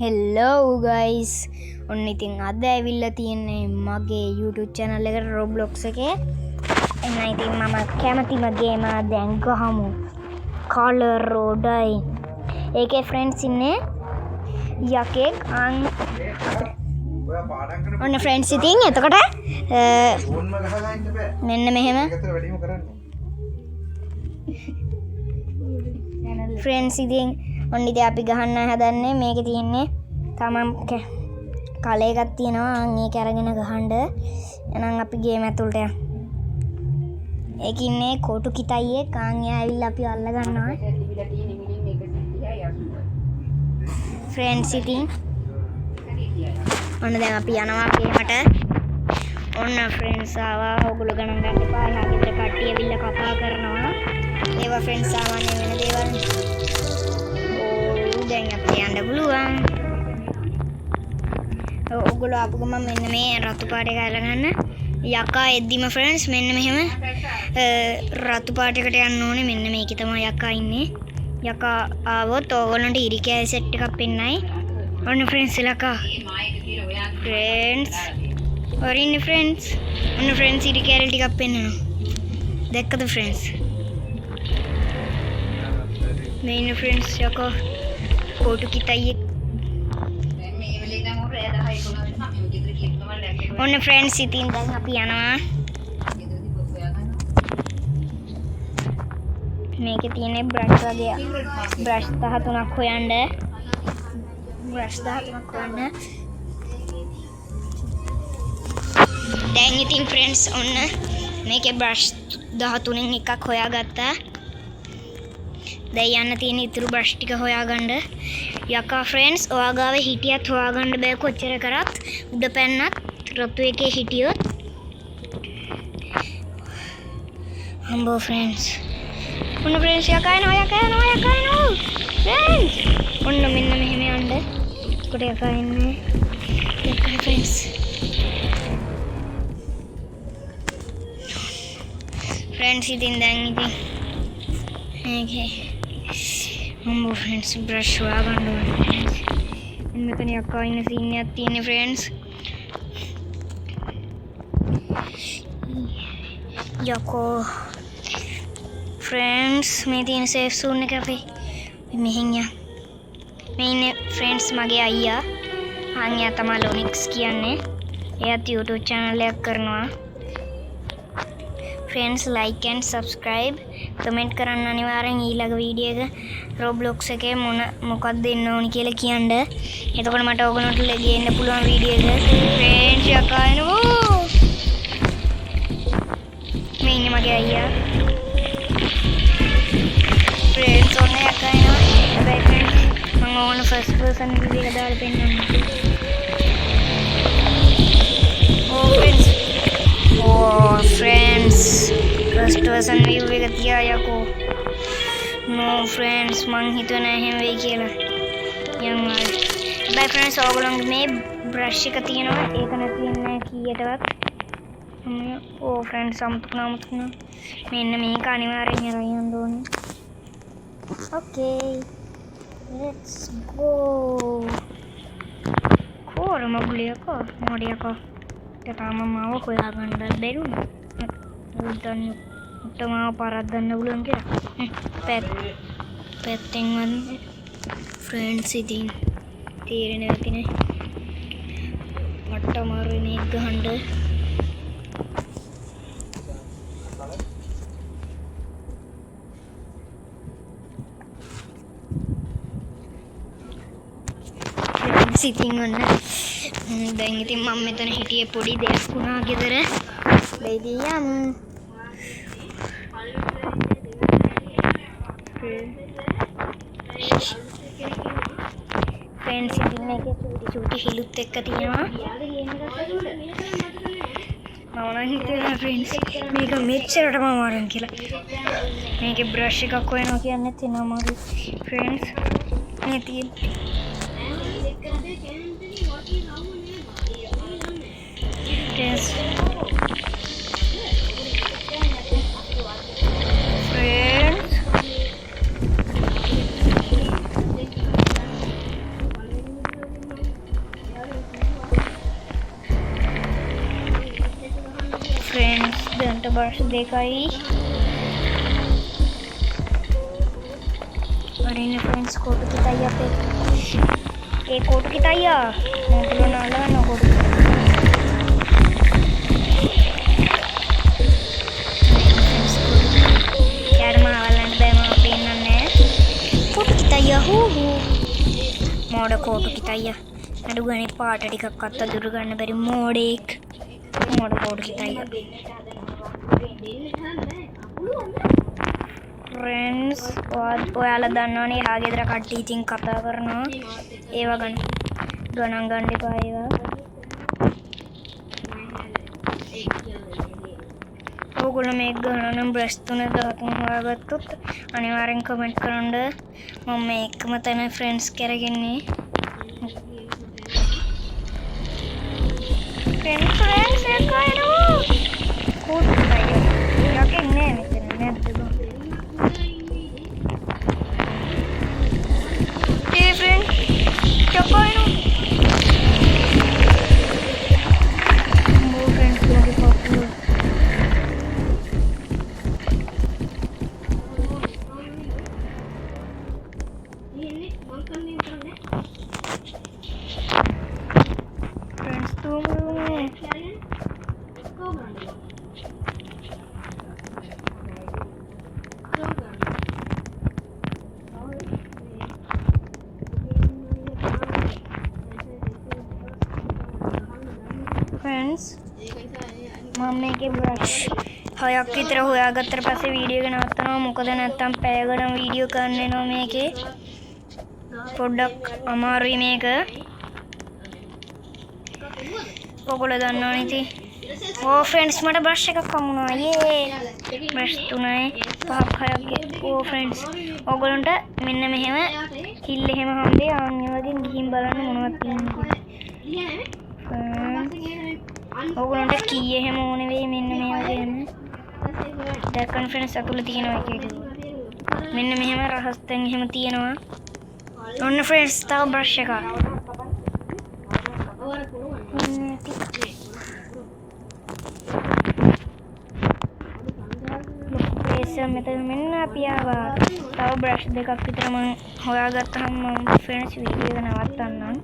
හෙල්ලෝ guys ඔන්න ඉතින් අද ඇවිල්ලා තියෙන්නේ මගේ YouTube channel එකට Roblox එකේ එන්න ඉතින් මම කැමතිම ගේම දැන් ගහමු Color Rodine ඒකේ friends ඉන්නේ යකෙක් ඔන්න friends ඉතින් එතකොට මෙන්න මෙහෙම friends ඉතින් ඔන්න ඉතින් අපි ගහන්න හදන්නේ මේකේ තියෙන්නේ තමම් කල එකක් තියෙනවා ඒක අරගෙන ගහන්න එහෙනම් අපි ගේම ඇතුළට යමු ඒක ඉන්නේ කොටු කිතයියේ කාන්යා ඇවිල්ලා අපි අල්ල ගන්නවා friends ඉතින් ඔන්න දැන් අපි යනවා ගේමට ඔන්න friends ආවා ඕගොල්ලෝ ගණන් ගන්න එපා එහා ගෙදර කට්ටිය ඇවිල්ලා කතා කරනවා ඒවා friends සාමාන්‍ය වෙන දේවල් දැන් අපිට යන්න පුළුවන්. ඔයගොල්ලෝ ආපු ගමන් මෙන්න මේ රතු පාට එක අරගන්න. යකා එද්දිම friends මෙන්න මෙහෙම රතු පාටයකට යන්න ඕනේ. මෙන්න මේකේ තමයි යකා ඉන්නේ. යකා ආවොත් ඕගොල්ලන්ට ඉරි කෑලි සෙට් එකක් පෙන්නයි. ඔන්න friends යකා. friends. ඔරින්නේ friends. ඔන්න friends ඉරි කෑලි ටිකක් පෙන්නනවා. දැක්කද friends? මේ ඉන්න friends යකා කොටු කිතයියේ ඔන්න friends ඉතින් දැන් අපි යනවා මේකේ තියෙන බ්‍රෂ් වගේ බ්‍රෂ් 13ක් හොයන්න දැන් ඉතින් friends ඔන්න මේකේ බ්‍රෂ් 13න් එකක් හොයාගත්තා දැන් යන්න තියෙන ඉතුරු බ්‍රෂ් ටික හොයාගන්න යකා friends ඔයා ගාව හිටියත් හොයාගන්න බෑ කොච්චර කරත් උඩ පැන්නත් රතු එකේ හිටියොත් හම්බෝ friends ඔන්න friends යකා එනවා friends ඔන්න මෙන්න මෙහෙම යන්න කොට යකා ඉන්නේ යකා friends ඉතින් දැන් ඉතින් okay හම්බෝ friends brush හොයාගන්න ඕනේ මෙතන යකා ඉන්න සීන් එකක් තියෙන්නේ friends යකෝ friends මේ තියෙන safe zone එක අපි මෙහෙන් යන්න මේ ඉන්නේ friends මගේ අයියා අයියා තමයි ලොනික්ස් කියන්නේ එයාත් YouTube channel එකක් කරනවා friends like and subscribe comment කරන්න අනිවාර්යෙන් ඊළඟ වීඩියෝ එක Roblox එකේ මොකක්ද දෙන්න ඕනි කියලා කියන්න. එතකොට මට ඕගොල්ලන්ට ගේන්න පුළුවන් වීඩියෝ එක. friends යකා එනවා. මේ ඉන්නේ මගේ අයියා. friends ඔන්න යකා එනවා. හැබැයි friends මම ඕන first person view එක දාලා පෙන්නන්න. friends first person view එක තියා යකෝ no friends මං හිතුවේ නෑ එහෙම වෙයි කියලා යම් බයි friends ඕගොල්ලන්ගේ මේ brush එක තියෙනවා ඒක නැතිවෙන්නේ කීයටවත් friends අමුතුනා මෙන්න මේක අනිවාර්යෙන් අරන් යන්න ඕනේ okay let's go කොර මගුලියකෝ මොඩියකෝ තාම මාව හොයාගන්න බැරුණා උඩන් උටමාව පාරක් ගන්න පුළුවන් කියලා පැත්තෙන් වන්නේ friends ඉතින් තීරණය නැතිනේ මට මාරුනේ ගහන්න ඉතින් ඔන්න දැන් ඉතින් මම මෙතන හිටියේ පොඩි දෙයක් වුණා ගෙදර baby යම් friends ඉතින් මේකේ චූටි හිලුත් එක්ක තියෙනවා මම නම් හිතුවේ friends මේක මෙච්චරටම අමාරුයි කියලා මේකේ brush එකක් හොයනවා කියන්නේ තියෙන අමාරුයි friends මේ තියෙන friends फ्रेंड्स දැන්ට බර්ස් දෙකයි අරින්න फ्रेंड्स कोट की ताई पे ये कोट की ताई मोटलो नाला ना कोट यार मावालन बेमा पेनने कोट की ताई हो मोड कोट की ताई අඩු ගානේ පාට ටිකක් අත්ත දුර ගන්න බැරි මෝඩෙක් මෝඩ කෝඩ් කිතයි ෆ්‍රෙන්ඩ්ස් ඔයාලා දන්නවනේ එහා ගෙදර කට්ටිය ඉතින් කතා කරනවා ඒවා ගණන් ගන්න එපා ඒවා ඕගොල්ලෝ මේක ගණන් නම් බ්‍රෂ් 3 හොයාගත්තොත් අනිවාර්යෙන් කමෙන්ට් කරන්න මම මේකම තමයි ෆ්‍රෙන්ඩ්ස් කරගන්නේ फ्रेंड्स एक आया कोट चाहिए या के ने मेरे देखो ए फ्रेंड क्या पाए वो फ्रेंड्स मेरे पॉपुलर फ्रेंड्स तुम फ्रेंड्स मम्मी के ब्रश හයක් විතර හොයාගත්තට පස්සේ වීඩියෝ එක නවත්තනවා මොකද නැත්තම් පැය ගණන් වීඩියෝ කරන්න එනවා මේකේ පොඩ්ඩක් අමාරුයි මේක ඔයගොල්ලෝ දන්නවනේ ඉතින් ඕ ෆ්‍රෙන්ඩ්ස් මට බ්‍රෂ් එකක් හම්බුණා යේ බ්‍රෂ් 3යි 5ක් 6ක් ඕ ෆ්‍රෙන්ඩ්ස් ඔයගොල්ලන්ට මෙන්න මෙහෙම කිල් එහෙම හම්බේ ආන් වගේ ගිහින් බලන්න මොනවද තියෙන්නේ ඔයගොල්ලන්ට කී එහෙම ඕනේ වෙයි මෙන්න මේ වගේ දැක්කන් ෆ්‍රෙන්ඩ්ස් අතුල තියෙනවා එක මෙන්න මෙහෙම රහස් තැන් එහෙම තියෙනවා ඔන්න ෆ්‍රෙන්ඩ්ස් තව බ්‍රෂ් එකක් මෙතන මෙන්න අපි ආවා තව බ්‍රෂ් දෙකක් විතර මම හොයාගත්තාම මම ෆ්‍රෙන්ඩ්ස් වීඩියෝ එක නවත්තන්නම්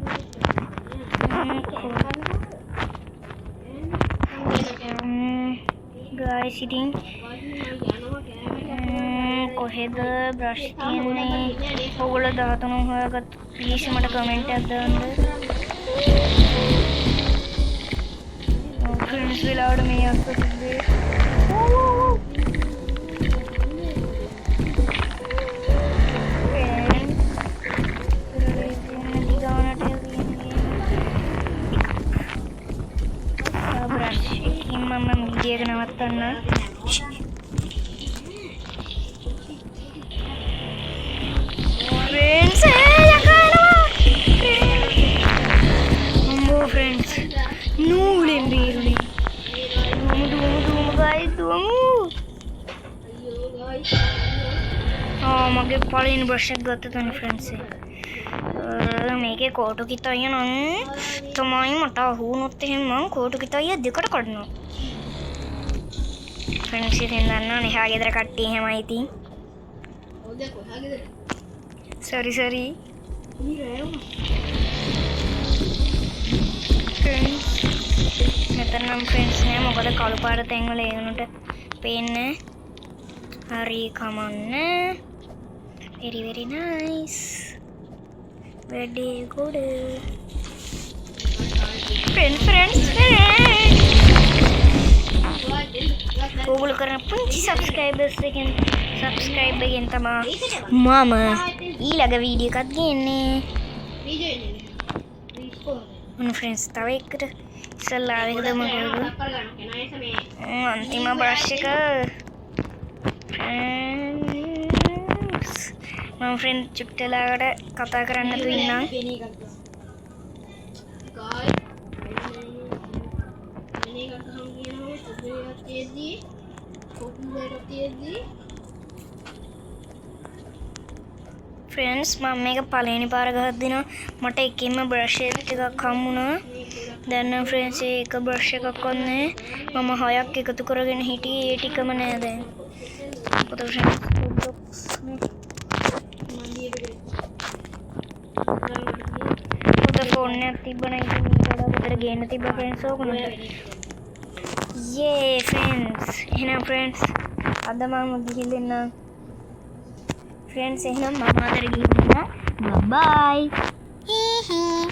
guys ඉතින් කොහෙද බ්‍රෂ් තියෙන්නේ ඔයගොල්ලෝ 13 හොයාගත්ත ප්ලීස් මට කමෙන්ට් එකක් දාන්න ෆ්‍රෙන්ඩ්ස් වෙලාවට මේ අස්ස තිබ්බේ එක නවත්තන්න फ्रेंड्स फ्रेंड्स नूलें बीरुली दूम गाइस दूम मगे पळिन ब्रश गत्ततने फ्रेंड्स මේකේ කෝටු කිතය නම් තමයි මට අහුනොත් එහෙම මම කෝටු කිතය දෙකට කඩනවා फ्रेंड्स इතින් දන්නවා නේ හා ගෙදර කට්ටිය එහෙමයි ඉතින් सॉरी फ्रेंड्स මෙතන නම් फ्रेंड्स නෑ මොකද කළු පාට තැන් වල ඒ උනට පේන්නේ හරි කමන්න very nice very good friends ඕගොල්ලෝ කරන පුංචි සබ්ස්ක්‍රයිබර්ස් එකෙන් සබ්ස්ක්‍රයිබ් එකෙන් තමයි මම ඊළඟ වීඩියෝ එකක් ගන්නේ මොන ෆ්‍රෙන්ඩ්ස් තව එකට ඉස්සල්ලා ආවෙකද මොකද අන්තිම බ්‍රෂ් එක මම ෆ්‍රෙන්ඩ් චුට්ටලාකට කතා කරන්න තු ඉන්නම් ෆ්‍රෙන්ඩ්ස් මම මේක පළවෙනි පාර ගහද්දිනවා මට එකෙන්ම බ්‍රෂ් එකක් හම්බුණා. දැන් නම් ෆ්‍රෙන්ඩ්ස් ඒක බ්‍රෂ් එකක් වන්නේ මම 6ක් එකතු කරගෙන හිටියේ ඒ ටිකම නෑ දැන්. මොකද ෆ්‍රෙන්ඩ්ස් ෆෝන් එකක් තිබ්බනම් ඉතින් ඊට වඩා ගේන්න තිබ්බා ෆ්‍රෙන්ඩ්ස් ඕකනට. යේ ෆ්‍රෙන්ඩ්ස් එහෙනම් ෆ්‍රෙන්ඩ්ස් අද මම ගිහින් එන්න ෆ්‍රෙන්ඩ්ස් එහෙනම් මම අතර ගිහින් බයි